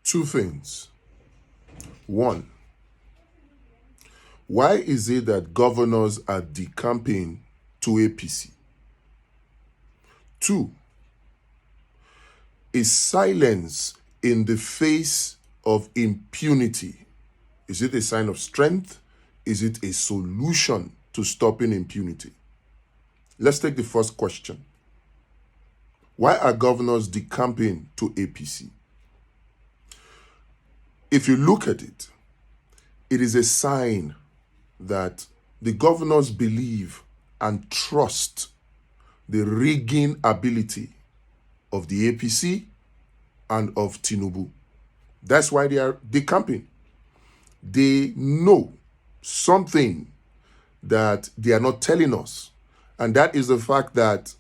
Two things. One, why is it that governors are decamping to APC? Two, is silence in the face of impunity, is it a sign of strength? Is it a solution to stopping impunity? Let's take the first question. Why are governors decamping to APC? If you look at it, it is a sign that the governors believe and trust the rigging ability of the APC and of Tinubu. That's why they are decamping. They know something that they are not telling us, and that is the fact that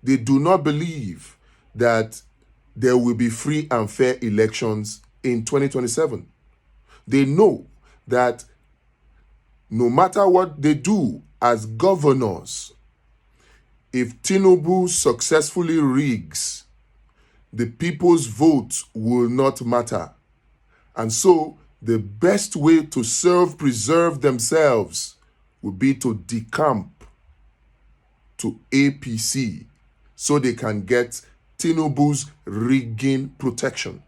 they do not believe that there will be free and fair elections in 2027. They know that no matter what they do as governors, if Tinubu successfully rigs, the people's votes will not matter. And so the best way to preserve themselves would be to decamp to APC so they can get Tinubu's rigging protection.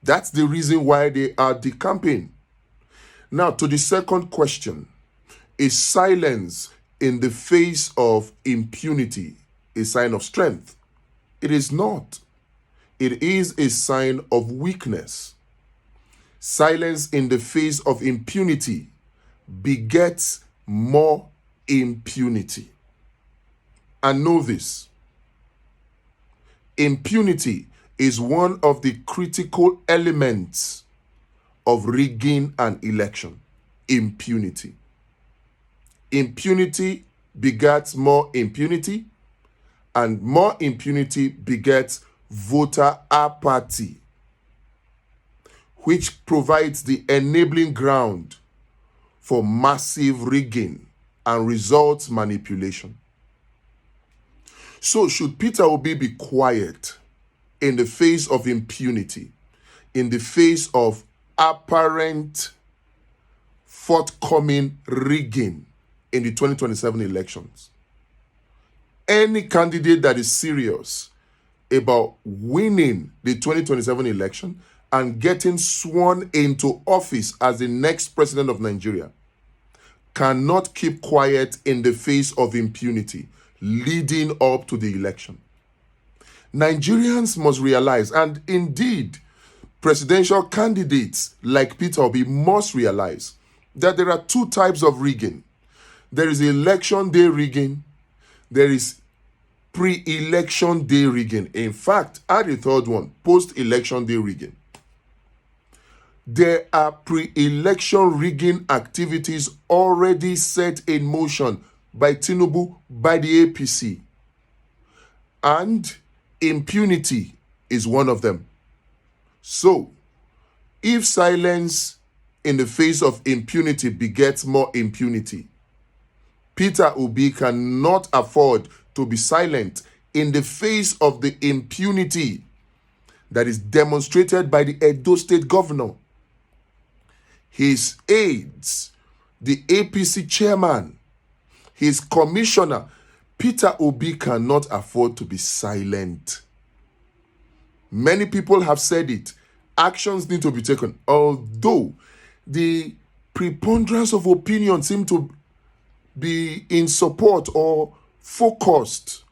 That's the reason why they are decamping. Now, to the second question, is silence in the face of impunity a sign of strength? It is not. It is a sign of weakness. Silence in the face of impunity begets more impunity. And know this, impunity is one of the critical elements of rigging an election. Impunity. Impunity begets more impunity, and more impunity begets voter apathy, which provides the enabling ground for massive rigging and results manipulation. So should Peter Obi be quiet in the face of impunity, in the face of apparent forthcoming rigging in the 2027 elections? Any candidate that is serious about winning the 2027 election and getting sworn into office as the next president of Nigeria cannot keep quiet in the face of impunity leading up to the election. Nigerians must realize, and indeed, presidential candidates like Peter Obi must realize, that there are two types of rigging. There is election day rigging. There is pre-election day rigging. In fact, add a third one, post-election day rigging. There are pre-election rigging activities already set in motion by Tinubu, by the APC. And impunity is one of them. So, if silence in the face of impunity begets more impunity, Peter Obi cannot afford to be silent in the face of the impunity that is demonstrated by the Edo State governor. His aides, the APC chairman, his commissioner, Peter Obi cannot afford to be silent. Many people have said it. Actions need to be taken. Although the preponderance of opinion seem to be in support or focused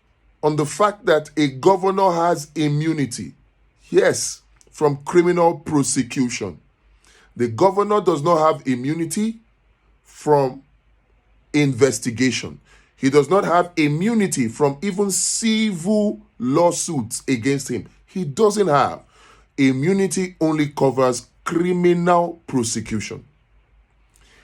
on the fact that a governor has immunity. Yes, from criminal prosecution. The governor does not have immunity from investigation. He does not have immunity from even civil lawsuits against him. He doesn't have. Immunity only covers criminal prosecution.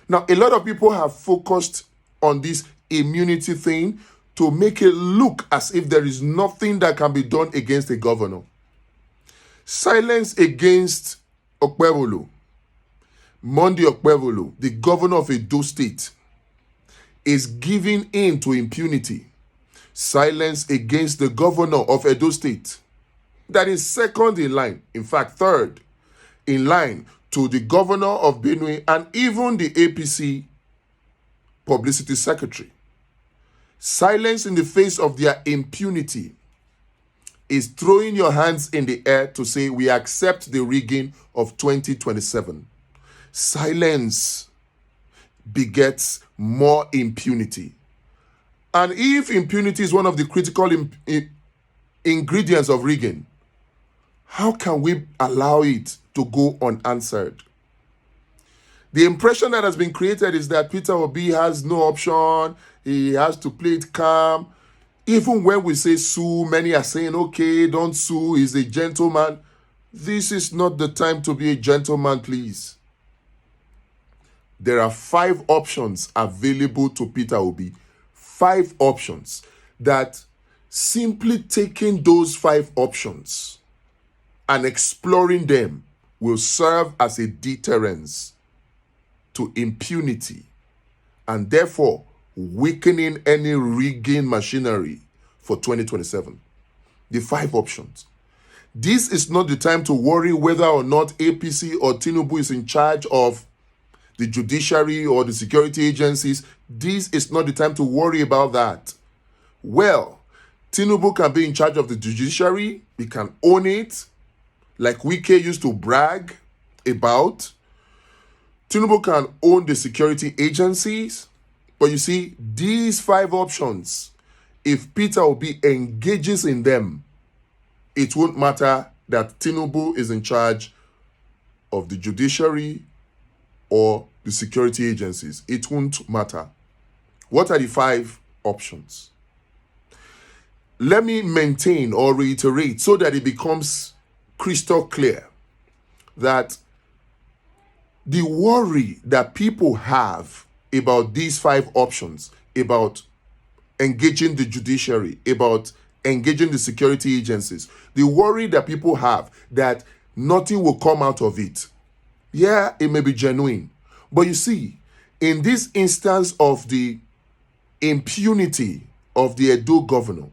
Now, a lot of people have focused on this immunity thing to make it look as if there is nothing that can be done against a governor. Silence against Okpebholo, Monday Okpebholo, the governor of Edo State, is giving in to impunity. Silence against the governor of Edo State, that is second in line, in fact, third in line to the governor of Benue and even the APC publicity secretary. Silence in the face of their impunity is throwing your hands in the air to say we accept the rigging of 2027. Silence begets more impunity. And if impunity is one of the critical ingredients of rigging, how can we allow it to go unanswered? The impression that has been created is that Peter Obi has no option. He has to play it calm. Even when we say sue, many are saying, okay, don't sue, he's a gentleman. This is not the time to be a gentleman, please. There are 5 options available to Peter Obi. 5 options that simply taking those 5 options and exploring them will serve as a deterrence to impunity and therefore weakening any rigging machinery for 2027. The 5 options. This is not the time to worry whether or not APC or Tinubu is in charge of the judiciary or the security agencies. This is not the time to worry about that. Well, Tinubu can be in charge of the judiciary. He can own it, like Wike used to brag about. Tinubu can own the security agencies. But you see, these 5 options, if Peter Obi engages in them, it won't matter that Tinubu is in charge of the judiciary or the security agencies. It won't matter. What are the 5 options? Let me maintain or reiterate so that it becomes crystal clear that the worry that people have about these 5 options, about engaging the judiciary, about engaging the security agencies, the worry that people have that nothing will come out of it, yeah, it may be genuine. But you see, in this instance of the impunity of the Edo governor,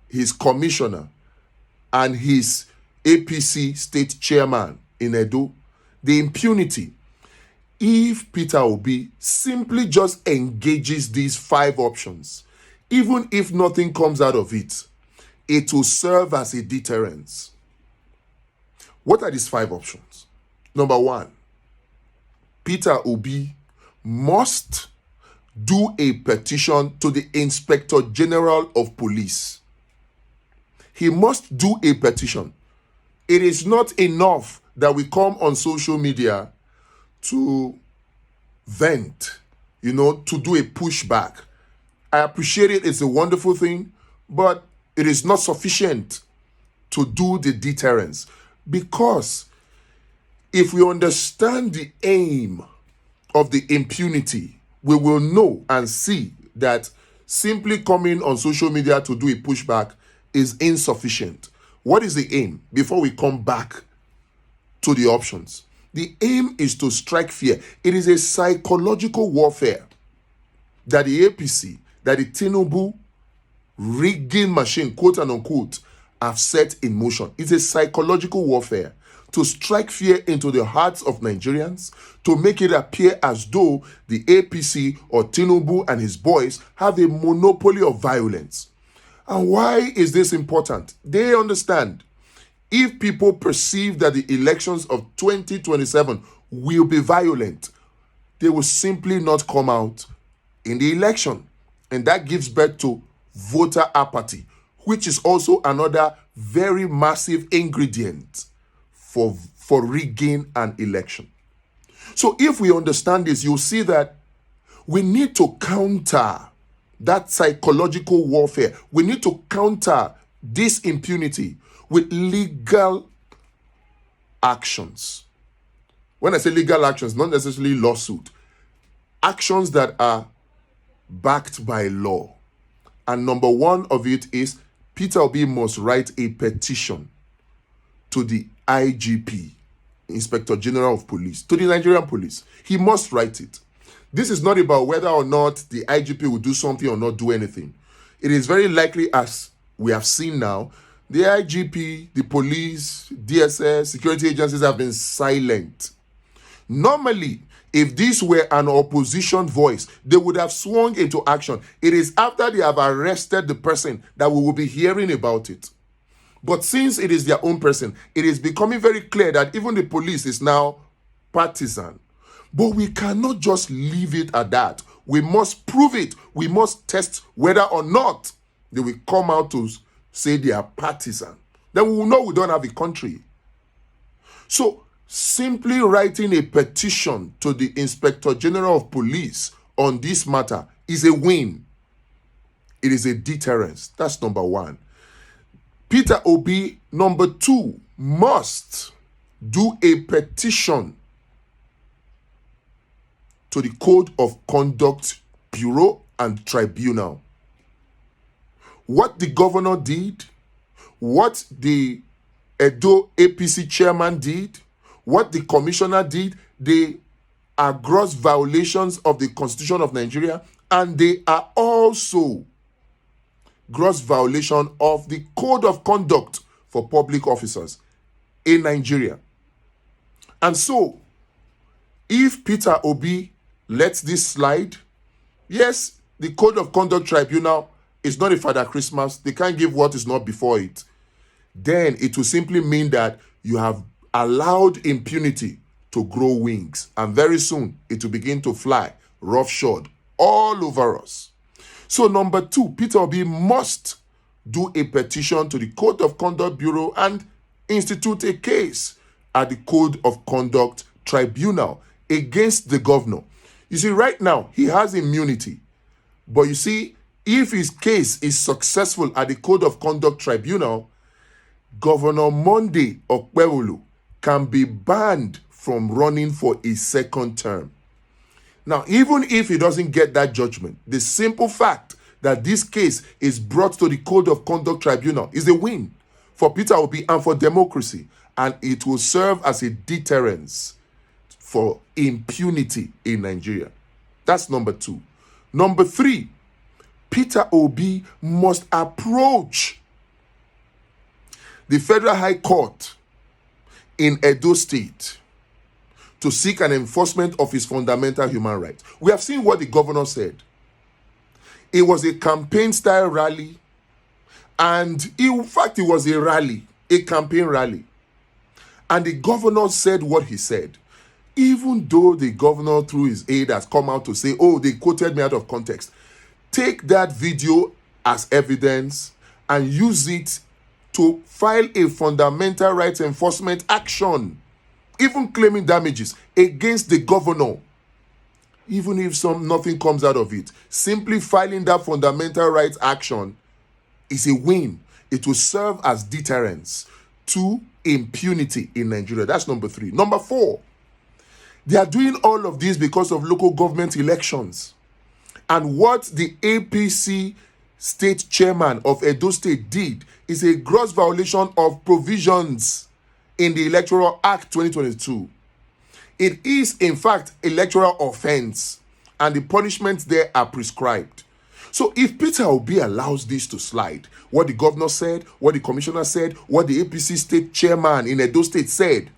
his commissioner, and his APC state chairman in Edo, the impunity, if Peter Obi simply just engages these 5 options, even if nothing comes out of it, it will serve as a deterrence. What are these 5 options? Number 1, Peter Obi must do a petition to the Inspector General of Police. He must do a petition. It is not enough that we come on social media to vent, to do a pushback. I appreciate it. It's a wonderful thing, but it is not sufficient to do the deterrence. Because if we understand the aim of the impunity, we will know and see that simply coming on social media to do a pushback is insufficient. What is the aim? Before we come back to the options, the aim is to strike fear. It is a psychological warfare that the APC, that the Tinubu rigging machine, quote and unquote, have set in motion. It's a psychological warfare to strike fear into the hearts of Nigerians, to make it appear as though the APC or Tinubu and his boys have a monopoly of violence. And why is this important? They understand if people perceive that the elections of 2027 will be violent, they will simply not come out in the election. And that gives birth to voter apathy, which is also another very massive ingredient for rigging an election. So if we understand this, you'll see that we need to counter that psychological warfare. We need to counter this impunity with legal actions. When I say legal actions, not necessarily lawsuit. Actions that are backed by law. And number 1 of it is Peter Obi must write a petition to the IGP, Inspector General of Police, to the Nigerian Police. He must write it. This is not about whether or not the IGP will do something or not do anything. It is very likely, as we have seen now, The IGP, the police, DSS, security agencies have been silent. Normally, if this were an opposition voice, they would have swung into action. It is after they have arrested the person that we will be hearing about it. But since it is their own person, it is becoming very clear that even the police is now partisan. But we cannot just leave it at that. We must prove it. We must test whether or not they will come out to say they are partisan. Then we will know we don't have a country. So simply writing a petition to the Inspector General of Police on this matter is a win. It is a deterrence. That's number one. Peter Obi, number two, must do a petition to the Code of Conduct Bureau and Tribunal. What the governor did, what the Edo APC chairman did, what the commissioner did, they are gross violations of the Constitution of Nigeria, and they are also gross violation of the Code of Conduct for public officers in Nigeria. And so, if Peter Obi lets this slide, yes, the Code of Conduct Tribunal is not a Father Christmas. They can't give what is not before it. Then it will simply mean that you have allowed impunity to grow wings. And very soon, it will begin to fly roughshod all over us. So number two, Peter Obi must do a petition to the Code of Conduct Bureau and institute a case at the Code of Conduct Tribunal against the governor. You see, right now, he has immunity. But you see, if his case is successful at the Code of Conduct Tribunal, Governor Monday Okpebholo can be banned from running for a second term. Now, even if he doesn't get that judgment, the simple fact that this case is brought to the Code of Conduct Tribunal is a win for Peter Obi and for democracy, and it will serve as a deterrence for impunity in Nigeria. That's number two. Number three, Peter Obi must approach the Federal High Court in Edo State to seek an enforcement of his fundamental human rights. We have seen what the governor said. It was a campaign-style rally, and in fact, it was a rally, a campaign rally. And the governor said what he said. Even though the governor, through his aide, has come out to say, oh, they quoted me out of context. Take that video as evidence and use it to file a fundamental rights enforcement action, even claiming damages against the governor. Even if nothing comes out of it, simply filing that fundamental rights action is a win. It will serve as deterrence to impunity in Nigeria. That's number three. Number four, they are doing all of this because of local government elections. And what the APC state chairman of Edo State did is a gross violation of provisions in the Electoral Act 2022. It is, in fact, electoral offense, and the punishments there are prescribed. So if Peter Obi allows this to slide, what the governor said, what the commissioner said, what the APC state chairman in Edo State said,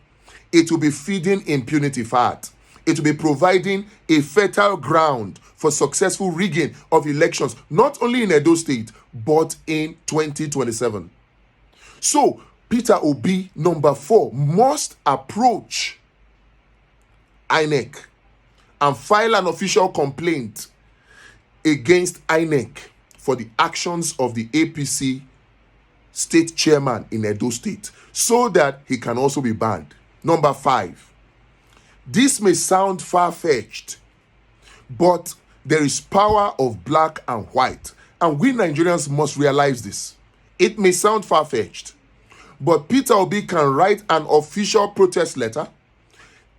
it will be feeding impunity fat. It will be providing a fertile ground for successful rigging of elections, not only in Edo State, but in 2027. So Peter Obi, number four, must approach INEC and file an official complaint against INEC for the actions of the APC state chairman in Edo State, so that he can also be banned. Number five, this may sound far-fetched, but there is power of black and white, and we Nigerians must realize this. It may sound far-fetched, but Peter Obi can write an official protest letter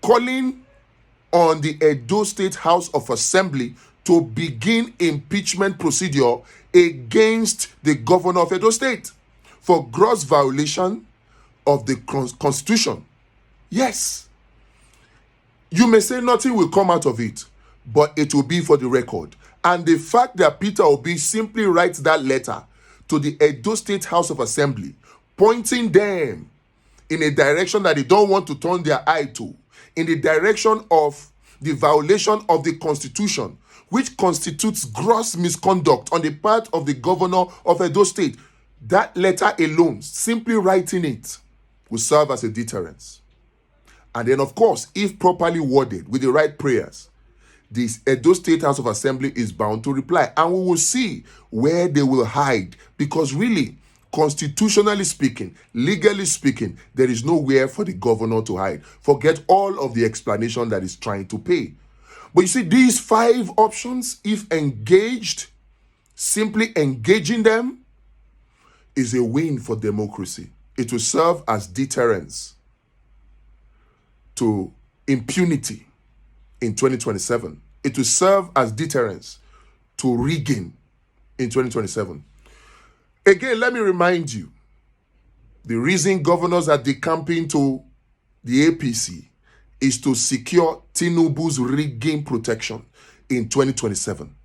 calling on the Edo State House of Assembly to begin impeachment procedure against the governor of Edo State for gross violation of the Constitution. Yes, you may say nothing will come out of it, but it will be for the record. And the fact that Peter Obi simply writes that letter to the Edo State House of Assembly pointing them in a direction that they don't want to turn their eye to, in the direction of the violation of the Constitution, which constitutes gross misconduct on the part of the governor of Edo State. That letter alone, simply writing it, will serve as a deterrence. And then, of course, if properly worded with the right prayers, this Edo State House of Assembly is bound to reply. And we will see where they will hide. Because really, constitutionally speaking, legally speaking, there is nowhere for the governor to hide. Forget all of the explanation that is trying to pay. But you see, these 5 options, if engaged, simply engaging them, is a win for democracy. It will serve as deterrence to impunity in 2027. It will serve as deterrence to rigging in 2027. Again, let me remind you, the reason governors are decamping to the APC is to secure Tinubu's rigging protection in 2027.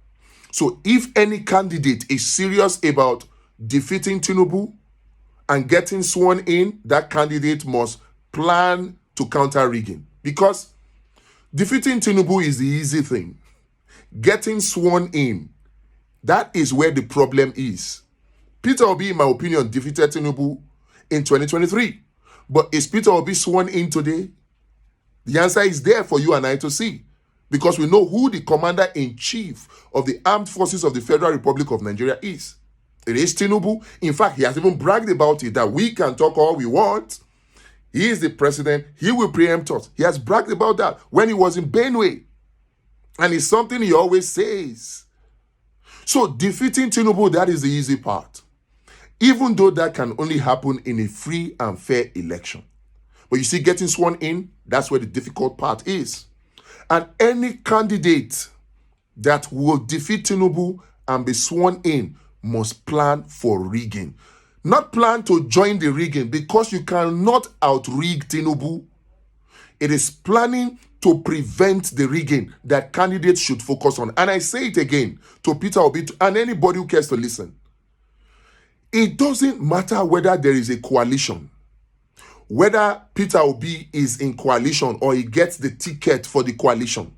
So if any candidate is serious about defeating Tinubu and getting sworn in, that candidate must plan to counter rigging. Because defeating Tinubu is the easy thing. Getting sworn in, that is where the problem is. Peter Obi, in my opinion, defeated Tinubu in 2023. But is Peter Obi sworn in today? The answer is there for you and I to see. Because we know who the commander-in-chief of the armed forces of the Federal Republic of Nigeria is. It is Tinubu. In fact, he has even bragged about it, that we can talk all we want. He is the president. He will preempt us. He has bragged about that when he was in Benue. And it's something he always says. So defeating Tinubu, that is the easy part. Even though that can only happen in a free and fair election. But you see, getting sworn in, that's where the difficult part is. And any candidate that will defeat Tinubu and be sworn in must plan for rigging. Not plan to join the rigging, because you cannot out-rig Tinubu. It is planning to prevent the rigging that candidates should focus on. And I say it again to Peter Obi and anybody who cares to listen. It doesn't matter whether there is a coalition, whether Peter Obi is in coalition or he gets the ticket for the coalition.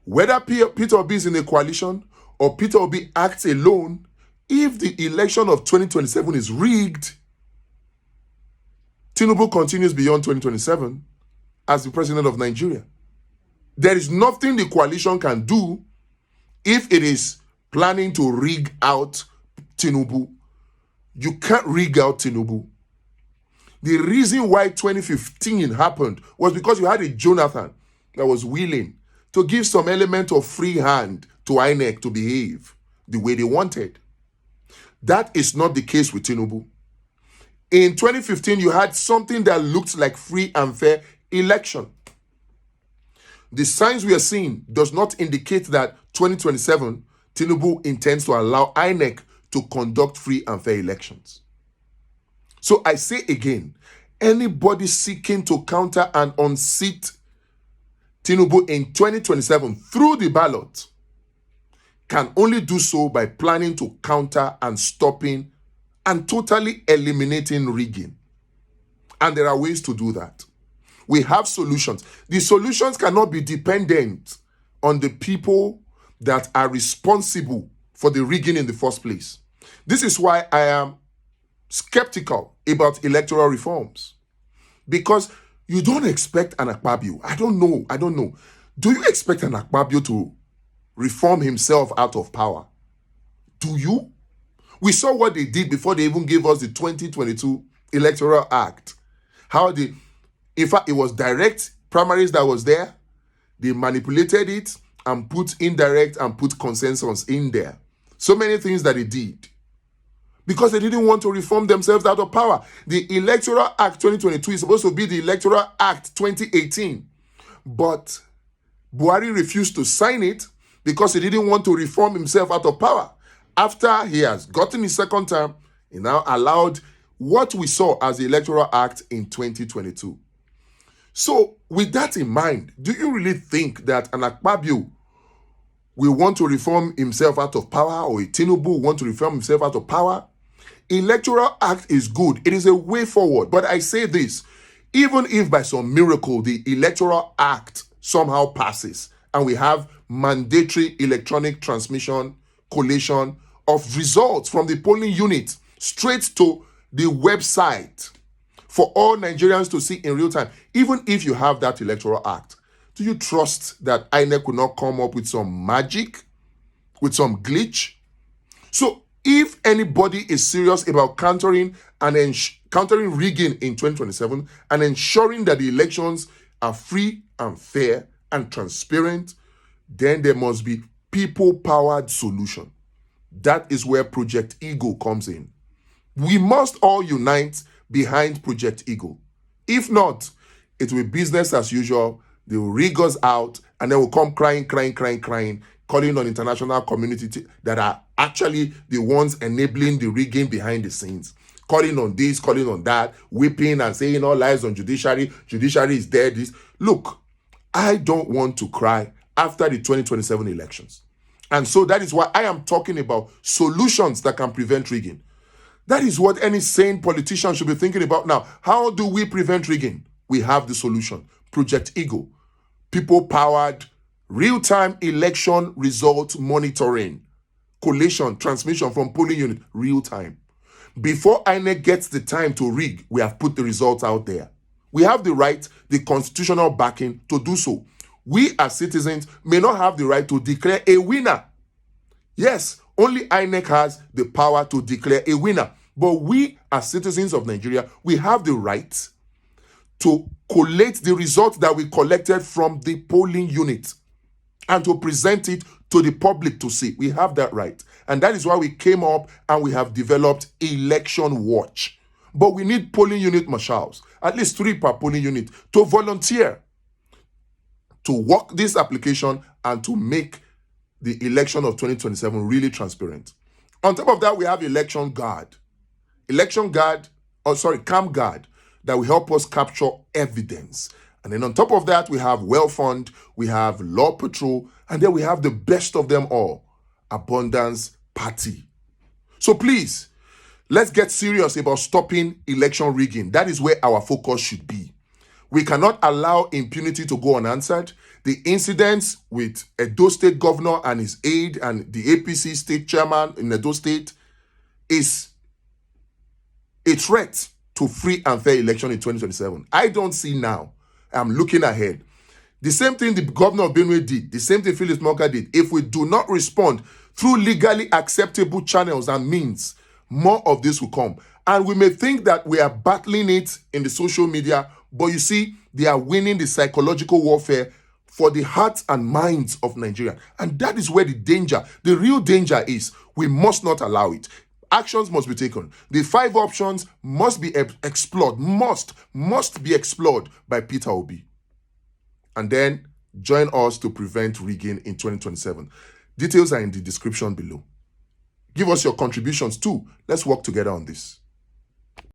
Whether Peter Obi is in a coalition or Peter Obi acts alone, if the election of 2027 is rigged, Tinubu continues beyond 2027 as the president of Nigeria. There is nothing the coalition can do if it is planning to rig out Tinubu. You can't rig out Tinubu. The reason why 2015 happened was because you had a Jonathan that was willing to give some element of free hand to INEC to behave the way they wanted. That is not the case with Tinubu. In 2015, you had something that looked like free and fair election. The signs we are seeing does not indicate that 2027, Tinubu intends to allow INEC to conduct free and fair elections. So I say again, anybody seeking to counter and unseat Tinubu in 2027 through the ballot can only do so by planning to counter and stopping and totally eliminating rigging. And there are ways to do that. We have solutions. The solutions cannot be dependent on the people that are responsible for the rigging in the first place. This is why I am skeptical about electoral reforms. Because you don't expect an Okpebholo. I don't know. Do you expect an Okpebholo to reform himself out of power? Do you? We saw what they did before they even gave us the 2022 Electoral Act. In fact, it was direct primaries that was there. They manipulated it and put indirect and put consensus in there. So many things that they did. Because they didn't want to reform themselves out of power. The Electoral Act 2022 is supposed to be the Electoral Act 2018. But Buhari refused to sign it because he didn't want to reform himself out of power. After he has gotten his second term, he now allowed what we saw as the Electoral Act in 2022. So, with that in mind, do you really think that an Okpebholo will want to reform himself out of power, or a Tinubu will want to reform himself out of power? Electoral Act is good. It is a way forward. But I say this, even if by some miracle the Electoral Act somehow passes and we have mandatory electronic transmission, collation of results from the polling unit straight to the website for all Nigerians to see in real time, even if you have that Electoral Act, do you trust that INEC will not come up with some magic, with some glitch? So if anybody is serious about countering rigging in 2027 and ensuring that the elections are free and fair and transparent, then there must be people-powered solution. That is where Project Eagle comes in. We must all unite behind Project Eagle. If not, it will be business as usual. They will rig us out and then we'll come crying, calling on international community that are actually the ones enabling the rigging behind the scenes. Calling on this, calling on that, whipping and saying all lies on judiciary. Judiciary is dead. Look, I don't want to cry after the 2027 elections. And so that is why I am talking about solutions that can prevent rigging. That is what any sane politician should be thinking about now. How do we prevent rigging? We have the solution. Project Eagle. People-powered, real-time election result monitoring. Collation, transmission from polling unit, real-time. Before INEC gets the time to rig, we have put the results out there. We have the right, the constitutional backing to do so. We as citizens may not have the right to declare a winner. Yes, only INEC has the power to declare a winner. But we as citizens of Nigeria, we have the right to collate the results that we collected from the polling unit and to present it to the public to see. We have that right. And that is why we came up and we have developed Election Watch. But we need polling unit marshals, at least 3 per polling unit, to volunteer to work this application and to make the election of 2027 really transparent. On top of that, we have Camp Guard, that will help us capture evidence. And then on top of that, we have Fund, we have Law Patrol, and then we have the best of them all, Abundance Party. So please, let's get serious about stopping election rigging. That is where our focus should be. We cannot allow impunity to go unanswered. The incidents with Edo State Governor and his aide and the APC state chairman in Edo State is a threat to free and fair election in 2027. I don't see now. I'm looking ahead. The same thing the governor of Benue did, the same thing Phyllis Monka did. If we do not respond through legally acceptable channels and means, more of this will come. And we may think that we are battling it in the social media, but you see, they are winning the psychological warfare for the hearts and minds of Nigeria. And that is where the real danger is. We must not allow it. Actions must be taken. The 5 options must be explored, must be explored by Peter Obi. And then join us to prevent rigging in 2027. Details are in the description below. Give us your contributions too. Let's work together on this.